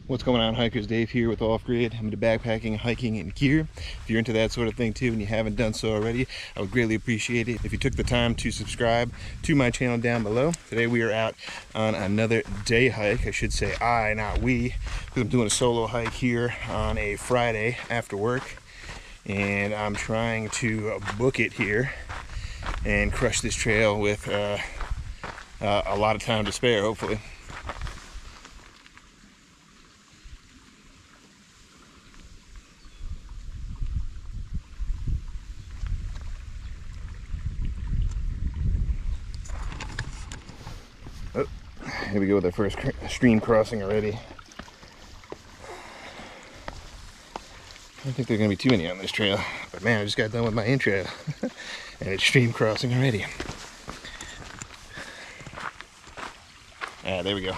What's going on, hikers? Dave here with Off Grid. I'm into backpacking, hiking, and gear. If you're into that sort of thing too and you haven't done so already, I would greatly appreciate it if you took the time to subscribe to my channel down below. Today we are out on another day hike. I should say I, not we, because I'm doing a solo hike here on a Friday after work, and I'm trying to book it here and crush this trail with a lot of time to spare, hopefully. Oh, here we go with our first stream crossing already. I don't think there are going to be too many on this trail, but man, I just got done with my intro and it's stream crossing already. There we go.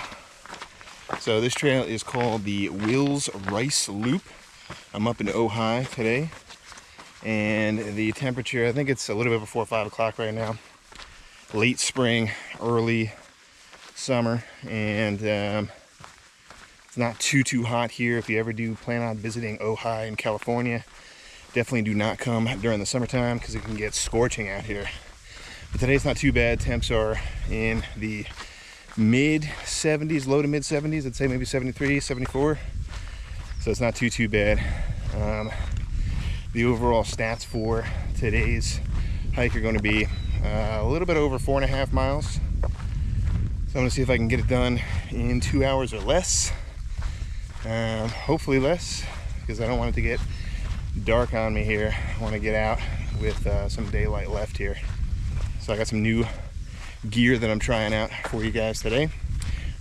So this trail is called the Wills Rice Loop. I'm up in Ojai today, and the temperature, I think it's a little bit before 5 o'clock right now. Late spring, early summer, and it's not too hot here. If you ever do plan on visiting Ojai in California, definitely do not come during the summertime because it can get scorching out here. But today's not too bad. Temps are in the mid 70s, low to mid 70s. I'd say maybe 73, 74. So it's not too bad. The overall stats for today's hike are going to be a little bit over 4.5 miles. So I'm going to see if I can get it done in 2 hours or less. Hopefully less, because I don't want it to get dark on me here. I want to get out with some daylight left here. So I got some new gear that I'm trying out for you guys today.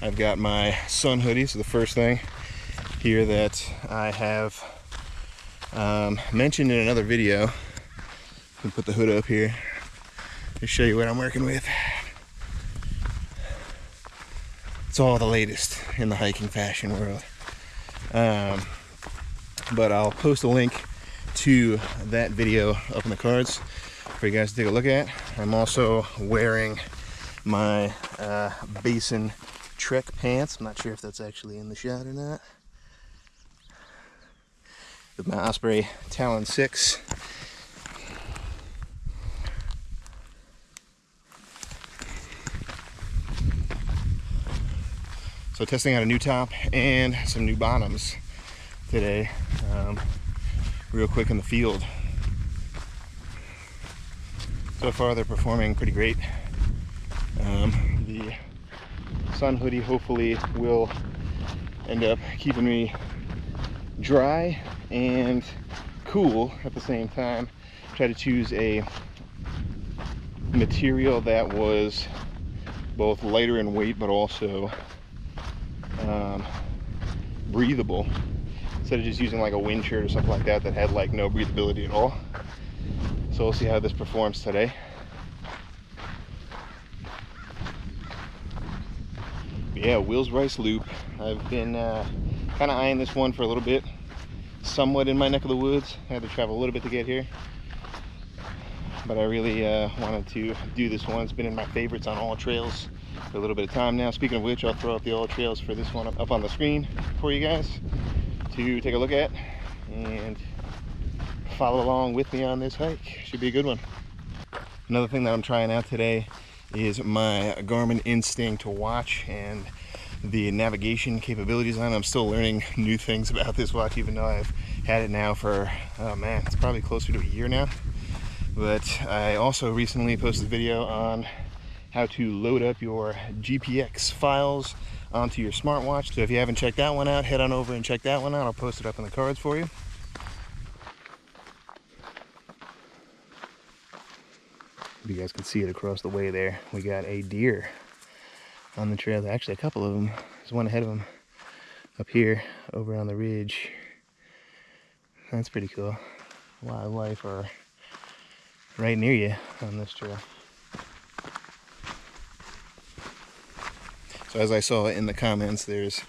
I've got my sun hoodie, so the first thing here that I have mentioned in another video. I'm going to put the hood up here to show you what I'm working with. It's all the latest in the hiking fashion world. But I'll post a link to that video up in the cards for you guys to take a look at. I'm also wearing my Basin Trek pants. I'm not sure if that's actually in the shot or not. With my Osprey Talon 6. So testing out a new top and some new bottoms today, real quick in the field. So far they're performing pretty great. The sun hoodie hopefully will end up keeping me dry and cool at the same time. Try to choose a material that was both lighter in weight but also breathable, instead of just using like a wind shirt or something like that that had like no breathability at all. So we'll see how this performs today. But yeah, Wills Rice Loop. I've been kind of eyeing this one for a little bit. Somewhat in my neck of the woods. I had to travel a little bit to get here, but I really wanted to do this one. It's been in my favorites on all trails for a little bit of time now. Speaking of which, I'll throw up the all trails for this one up on the screen for you guys to take a look at and follow along with me on this hike. Should be a good one. Another thing that I'm trying out today is my Garmin Instinct watch and the navigation capabilities on it. I'm still learning new things about this watch, even though I've had it now for, oh man, it's probably closer to a year now. But I also recently posted a video on how to load up your GPX files onto your smartwatch. So if you haven't checked that one out, head on over and check that one out. I'll post it up in the cards for you. You guys can see it across the way there. We got a deer on the trail. Actually, a couple of them. There's one ahead of them up here over on the ridge. That's pretty cool. Wildlife are right near you on this trail. So as I saw in the comments, there's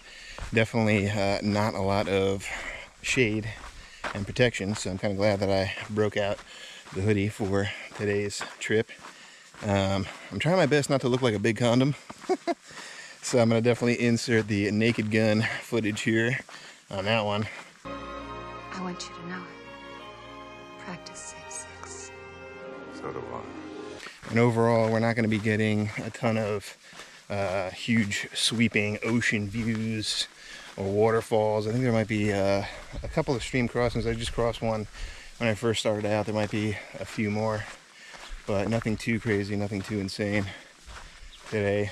definitely not a lot of shade and protection, so I'm kind of glad that I broke out the hoodie for today's trip. I'm trying my best not to look like a big condom. So I'm gonna definitely insert the Naked Gun footage here on that one. I want you to know it. Practice safe sex. So do I. And overall, we're not gonna be getting a ton of huge sweeping ocean views or waterfalls. I think there might be a couple of stream crossings. I just crossed one when I first started out. There might be a few more, but nothing too crazy, nothing too insane today.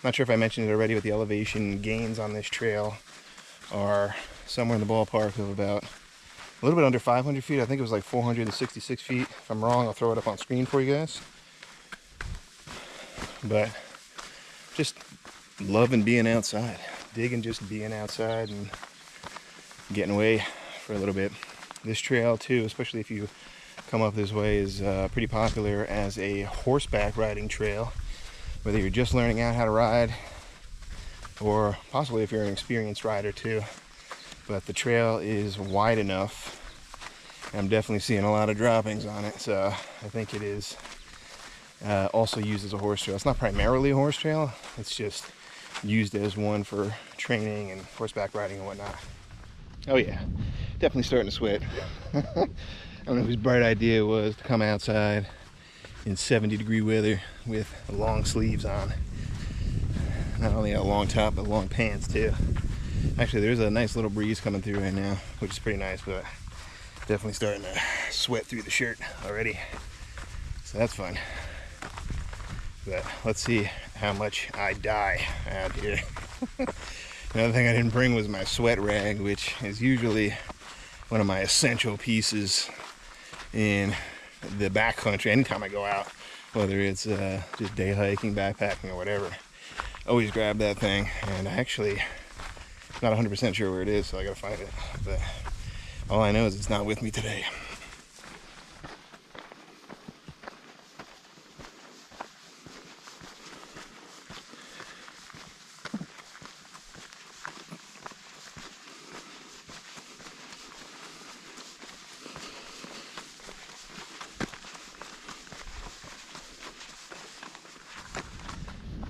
Not sure if I mentioned it already, but the elevation gains on this trail are somewhere in the ballpark of about a little bit under 500 feet. I think it was like 466 feet. If I'm wrong, I'll throw it up on screen for you guys. But just loving being outside, digging just being outside and getting away for a little bit. This trail too, especially if you come up this way, is pretty popular as a horseback riding trail, whether you're just learning out how to ride or possibly if you're an experienced rider too. But the trail is wide enough. I'm definitely seeing a lot of droppings on it, so I think it is also used as a horse trail. It's not primarily a horse trail, it's just used as one for training and horseback riding and whatnot. Oh yeah, definitely starting to sweat. I don't know whose bright idea it was to come outside in 70-degree weather with long sleeves on. Not only a long top, but long pants too. Actually, there's a nice little breeze coming through right now, which is pretty nice, but definitely starting to sweat through the shirt already. So that's fun. But let's see how much I die out here. Another thing I didn't bring was my sweat rag, which is usually one of my essential pieces in the backcountry anytime I go out, whether it's just day hiking, backpacking, or whatever. Always grab that thing, and I actually not 100% sure where it is, so I gotta find it. But all I know is it's not with me today.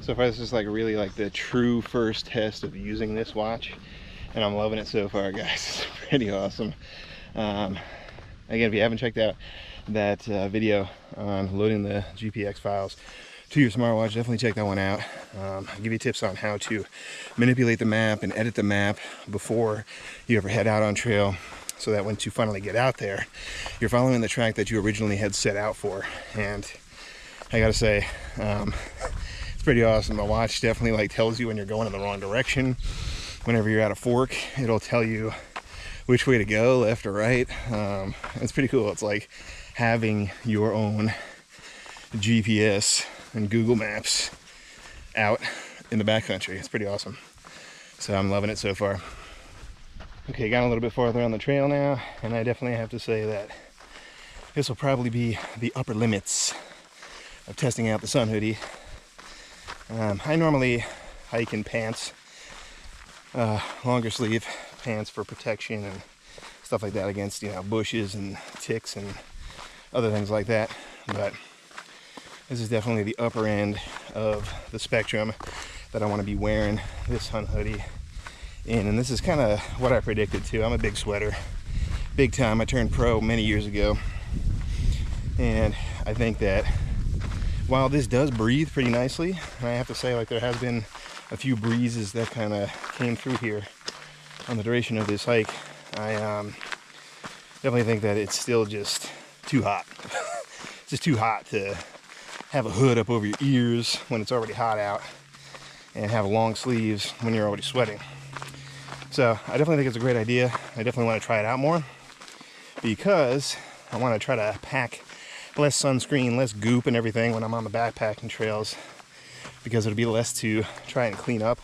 So far, this is really the true first test of using this watch, and I'm loving it so far, guys. It's pretty awesome. Again, if you haven't checked out that video on loading the GPX files to your smartwatch, definitely check that one out. I'll give you tips on how to manipulate the map and edit the map before you ever head out on trail, so that once you finally get out there, you're following the track that you originally had set out for. And I gotta say, pretty awesome. My watch definitely tells you when you're going in the wrong direction. Whenever you're at a fork, it'll tell you which way to go, left or right. It's pretty cool. It's like having your own GPS and Google Maps out in the backcountry. It's pretty awesome. So I'm loving it so far. Okay, got a little bit farther on the trail now, and I definitely have to say that this will probably be the upper limits of testing out the Sun Hoodie. I normally hike in pants, longer sleeve pants for protection and stuff like that against, bushes and ticks and other things like that. But this is definitely the upper end of the spectrum that I want to be wearing this Sun Hoodie in. And this is kind of what I predicted too. I'm a big sweater, big time. I turned pro many years ago, and I think that while this does breathe pretty nicely, and I have to say there has been a few breezes that kind of came through here on the duration of this hike, I definitely think that it's still just too hot. Just too hot to have a hood up over your ears when it's already hot out and have long sleeves when you're already sweating. So I definitely think it's a great idea. I definitely want to try it out more because I want to try to pack less sunscreen, less goop and everything when I'm on the backpacking trails, because it'll be less to try and clean up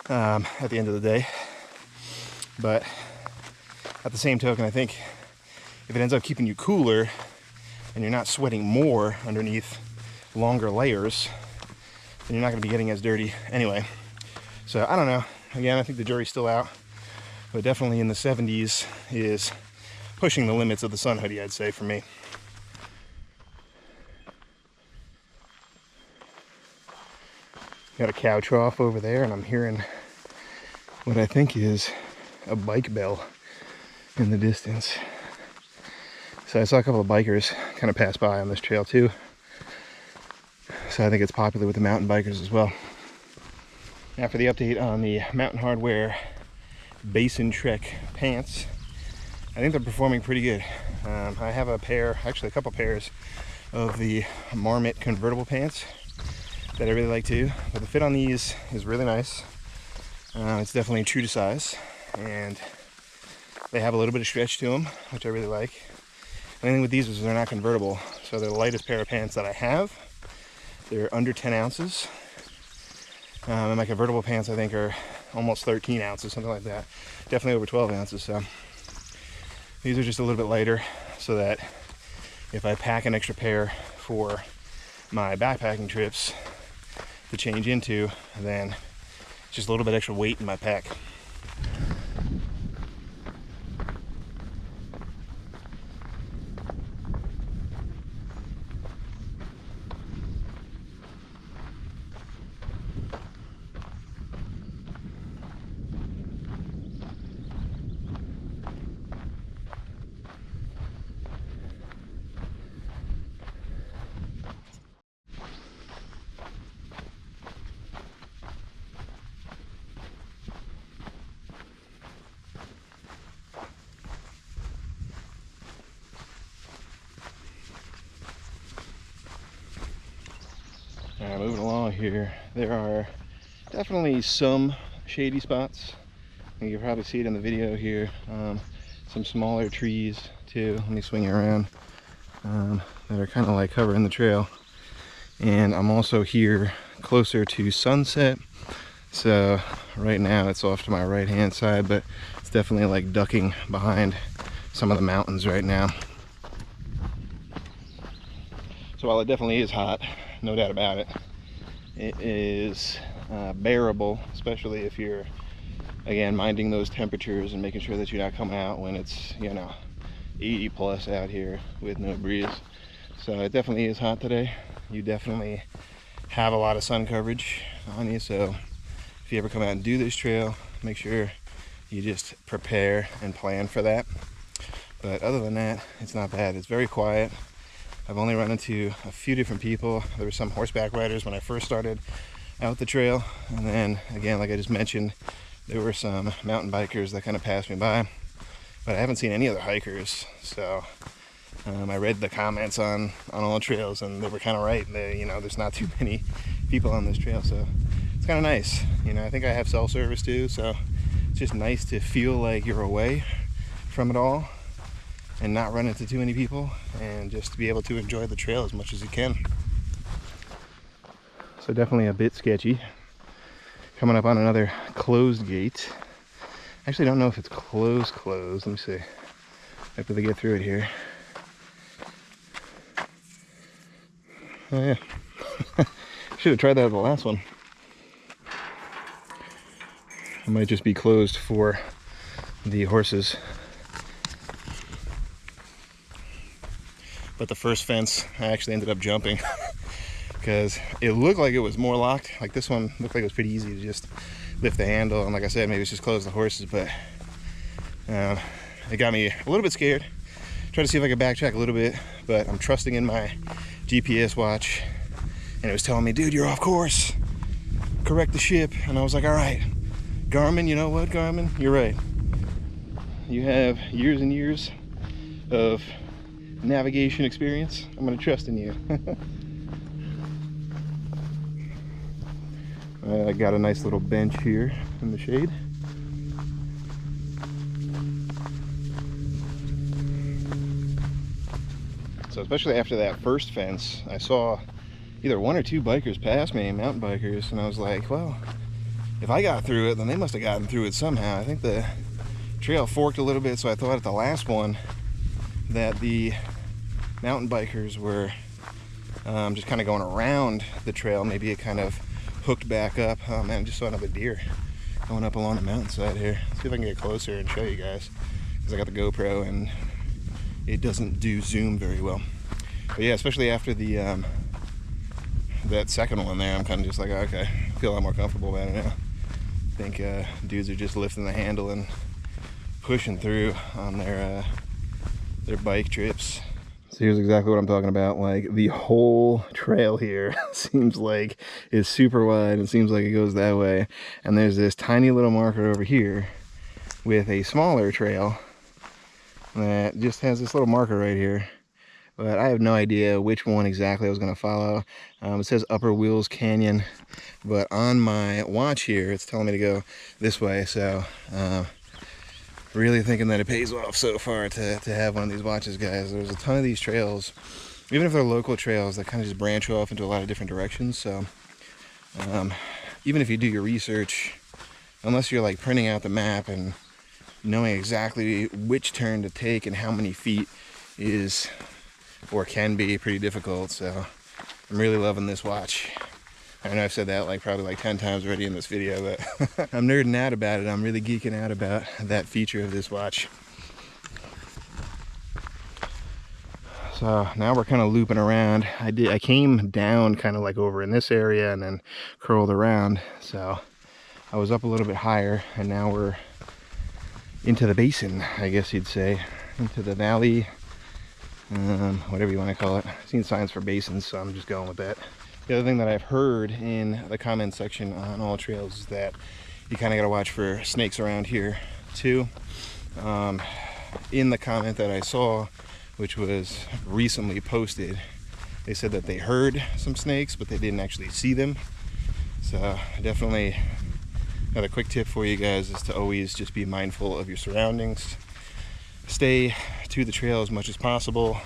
at the end of the day. But at the same token, I think if it ends up keeping you cooler and you're not sweating more underneath longer layers, then you're not going to be getting as dirty anyway. So I don't know. Again, I think the jury's still out, but definitely in the 70s is pushing the limits of the Sun Hoodie, I'd say, for me. Got a cow trough over there, and I'm hearing what I think is a bike bell in the distance. So I saw a couple of bikers kind of pass by on this trail too. So I think it's popular with the mountain bikers as well. Now for the update on the Mountain Hardwear Basin Trek pants. I think they're performing pretty good. I have a pair, actually a couple pairs of the Marmot convertible pants that I really like too. But the fit on these is really nice. It's definitely true to size, and they have a little bit of stretch to them, which I really like. The only thing with these is they're not convertible, so they're the lightest pair of pants that I have. They're under 10 ounces. And my convertible pants, I think, are almost 13 ounces, something like that. Definitely over 12 ounces, so these are just a little bit lighter, so that if I pack an extra pair for my backpacking trips to change into, then it's just a little bit extra weight in my pack. Moving along here, there are definitely some shady spots. You can probably see it in the video here. Some smaller trees too. Let me swing it around. That are kind of like covering the trail. And I'm also here closer to sunset. So right now it's off to my right hand side, but it's definitely like ducking behind some of the mountains right now. So while it definitely is hot, no doubt about it, it is bearable, especially if you're, again, minding those temperatures and making sure that you're not coming out when it's, 80 plus out here with no breeze. So it definitely is hot today. You definitely have a lot of sun coverage on you, so if you ever come out and do this trail, make sure you just prepare and plan for that. But other than that, it's not bad. It's very quiet. I've only run into a few different people. There were some horseback riders when I first started out the trail, and then again, like I just mentioned, there were some mountain bikers that kind of passed me by, but I haven't seen any other hikers. So I read the comments on all the trails, and they were kind of right. There's not too many people on this trail, so it's kind of nice. I think I have cell service too, so it's just nice to feel like you're away from it all and not run into too many people, and just to be able to enjoy the trail as much as you can. So definitely a bit sketchy. Coming up on another closed gate. Actually, don't know if it's closed. Let me see. After they get through it here. Oh yeah. Should have tried that at the last one. It might just be closed for the horses. But the first fence, I actually ended up jumping because it looked like it was more locked. Like this one looked like it was pretty easy to just lift the handle, and like I said, maybe it's just close the horses, but it got me a little bit scared. Tried to see if I could backtrack a little bit, but I'm trusting in my GPS watch, and it was telling me, dude, you're off course. Correct the ship. And I was like, all right, Garmin, you know what, Garmin? You're right. You have years and years of navigation experience. I'm going to trust in you. I got a nice little bench here in the shade. So especially after that first fence, I saw either one or two bikers pass me, mountain bikers, and I was like, well, if I got through it, then they must have gotten through it somehow. I think the trail forked a little bit, so I thought at the last one that the mountain bikers were just kind of going around the trail. Maybe it kind of hooked back up. Oh man, I just saw another deer going up along the mountainside here. Let's see if I can get closer and show you guys, because I got the GoPro and it doesn't do zoom very well. But yeah, especially after the that second one there, I'm kind of just like, okay, feel a lot more comfortable about it now. I think dudes are just lifting the handle and pushing through on their bike trips. So here's exactly what I'm talking about. Like, the whole trail here seems like it's super wide. It seems like it goes that way. And there's this tiny little marker over here with a smaller trail that just has this little marker right here. But I have no idea which one exactly I was going to follow. It says Upper Wills Canyon, but on my watch here, it's telling me to go this way. So really thinking that it pays off so far to have one of these watches, guys. There's a ton of these trails, even if they're local trails, that kind of just branch off into a lot of different directions. So even if you do your research, unless you're like printing out the map and knowing exactly which turn to take and how many feet is or can be pretty difficult. So I'm really loving this watch. I know I've said that like probably like 10 times already in this video, but I'm nerding out about it. I'm really geeking out about that feature of this watch. So now we're kind of looping around. I came down kind of like over in this area and then curled around. So I was up a little bit higher, and now we're into the basin, I guess you'd say, into the valley, whatever you want to call it. I've seen signs for basins, so I'm just going with that. The other thing that I've heard in the comment section on all trails is that you kind of got to watch for snakes around here too. In the comment that I saw, which was recently posted, they said that they heard some snakes, but they didn't actually see them. So definitely another quick tip for you guys is to always just be mindful of your surroundings. Stay to the trail as much as possible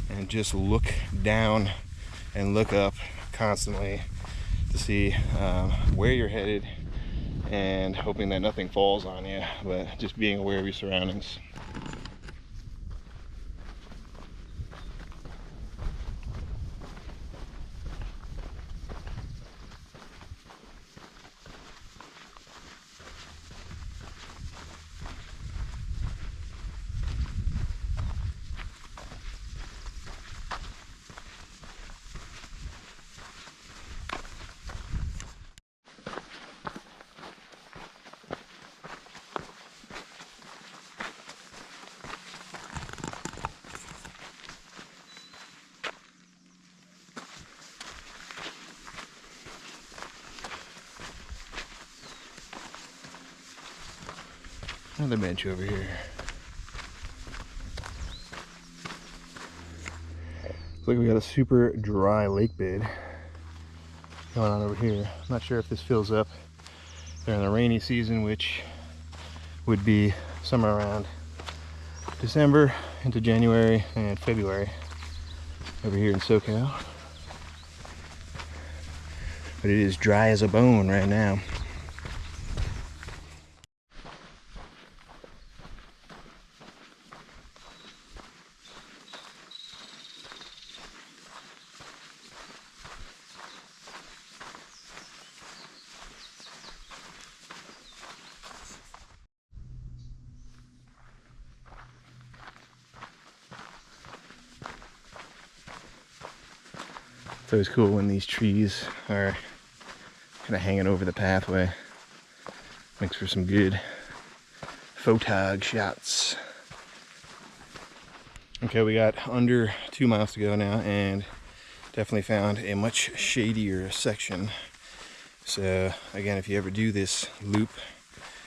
and just look down and look up constantly to see where you're headed, and hoping that nothing falls on you, but just being aware of your surroundings. Another bench over here. Looks like we got a super dry lake bed going on over here. I'm not sure if this fills up during the rainy season, which would be somewhere around December into January and February over here in SoCal. But it is dry as a bone right now. It's always cool when these trees are kind of hanging over the pathway. Makes for some good photog shots. Okay, we got under 2 miles to go now, and definitely found a much shadier section. So again, if you ever do this loop,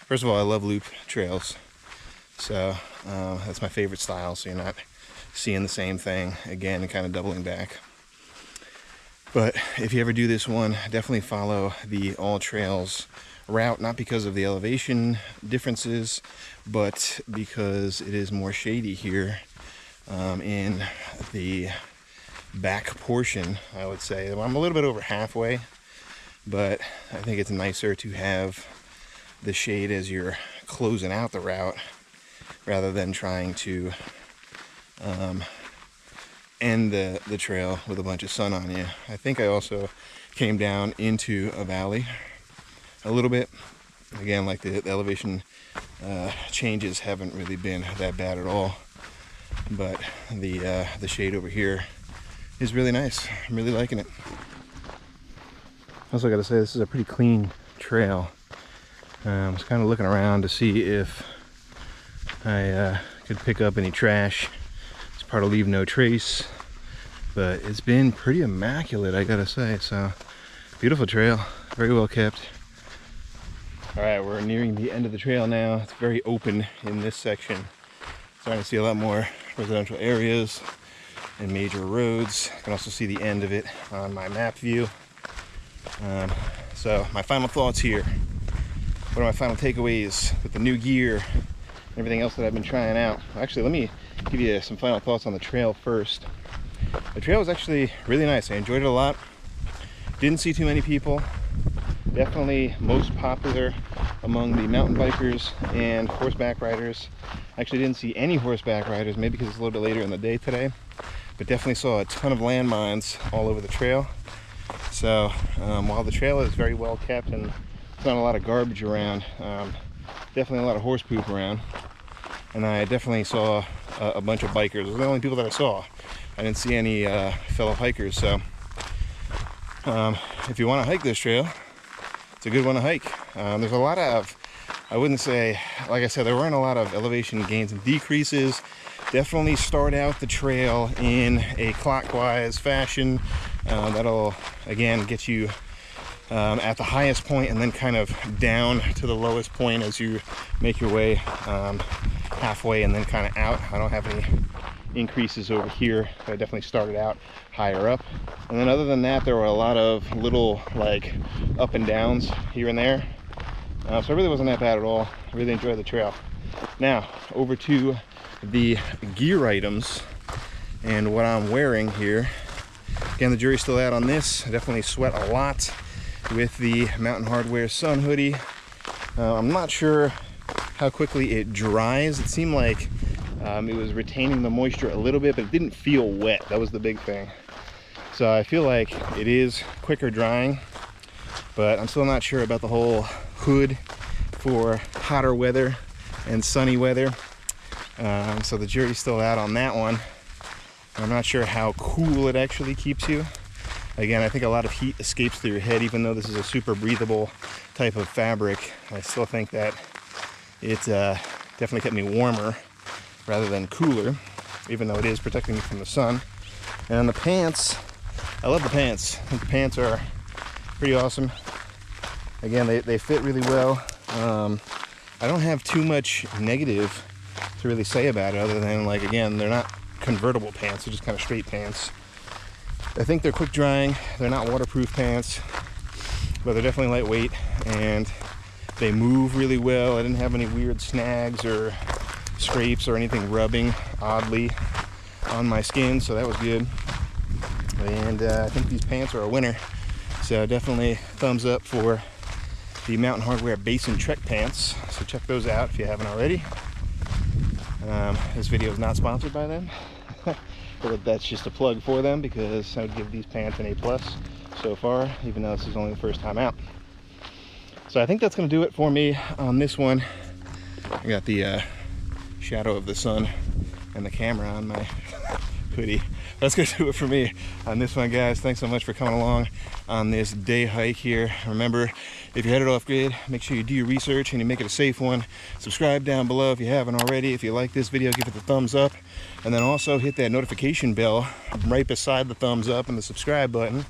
first of all, I love loop trails. So that's my favorite style, so you're not seeing the same thing again and kind of doubling back. But if you ever do this one, definitely follow the all trails route, not because of the elevation differences, but because it is more shady here in the back portion, I would say. I'm a little bit over halfway, but I think it's nicer to have the shade as you're closing out the route rather than trying to end the trail with a bunch of sun on you. I think I also came down into a valley a little bit. Again, like the elevation changes haven't really been that bad at all, but the shade over here is really nice. I'm really liking it. Also gotta say, this is a pretty clean trail. I was kind of looking around to see if I could pick up any trash. It's part of Leave No Trace, but it's been pretty immaculate, I gotta say. So, beautiful trail, very well kept. All right, we're nearing the end of the trail now. It's very open in this section. Starting to see a lot more residential areas and major roads. I can also see the end of it on my map view. So my final thoughts here. What are my final takeaways with the new gear and everything else that I've been trying out? Actually, let me give you some final thoughts on the trail first. The trail was actually really nice. I enjoyed it a lot. Didn't see too many people. Definitely most popular among the mountain bikers and horseback riders. Actually didn't see any horseback riders, maybe because it's a little bit later in the day today, but definitely saw a ton of landmines all over the trail. So while the trail is very well kept and there's not a lot of garbage around, definitely a lot of horse poop around. And I definitely saw a bunch of bikers. Those are the only people that I saw. I didn't see any fellow hikers. So if you want to hike this trail, it's a good one to hike. There's a lot of, I wouldn't say, like I said, there weren't a lot of elevation gains and decreases. Definitely start out the trail in a clockwise fashion. That'll, again, get you at the highest point and then kind of down to the lowest point as you make your way halfway and then kind of out. I don't have any increases over here. I definitely started out higher up. And then other than that, there were a lot of little like up and downs here and there. So it really wasn't that bad at all. I really enjoyed the trail. Now, over to the gear items and what I'm wearing here. Again, the jury's still out on this. I definitely sweat a lot with the Mountain Hardwear Sun hoodie. I'm not sure how quickly it dries. It seemed like it was retaining the moisture a little bit, but it didn't feel wet. That was the big thing. So I feel like it is quicker drying, but I'm still not sure about the whole hood for hotter weather and sunny weather. So the jury's still out on that one. I'm not sure how cool it actually keeps you. Again, I think a lot of heat escapes through your head, even though this is a super breathable type of fabric. I still think that it definitely kept me warmer rather than cooler, even though it is protecting me from the sun. And the pants, I love the pants. I think the pants are pretty awesome. Again, they fit really well. I don't have too much negative to really say about it, other than, like, again, they're not convertible pants, they're just kind of straight pants. I think they're quick drying. They're not waterproof pants, but they're definitely lightweight and they move really well. I didn't have any weird snags or scrapes or anything rubbing oddly on my skin, so that was good. And I think these pants are a winner. So definitely thumbs up for the Mountain Hardwear Basin Trek pants. So check those out if you haven't already. This video is not sponsored by them. But that's just a plug for them, because I would give these pants an A+ so far, even though this is only the first time out. So I think that's going to do it for me on this one. I got the shadow of the sun and the camera on my hoodie. That's going to do it for me on this one, guys. Thanks so much for coming along on this day hike here. Remember, if you're headed off grid, make sure you do your research and you make it a safe one. Subscribe down below if you haven't already. If you like this video, give it the thumbs up. And then also hit that notification bell right beside the thumbs up and the subscribe button,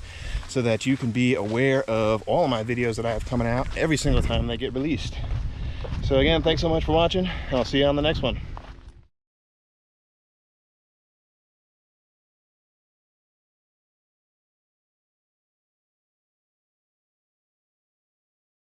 so that you can be aware of all of my videos that I have coming out every single time they get released. So again, thanks so much for watching, and I'll see you on the next one.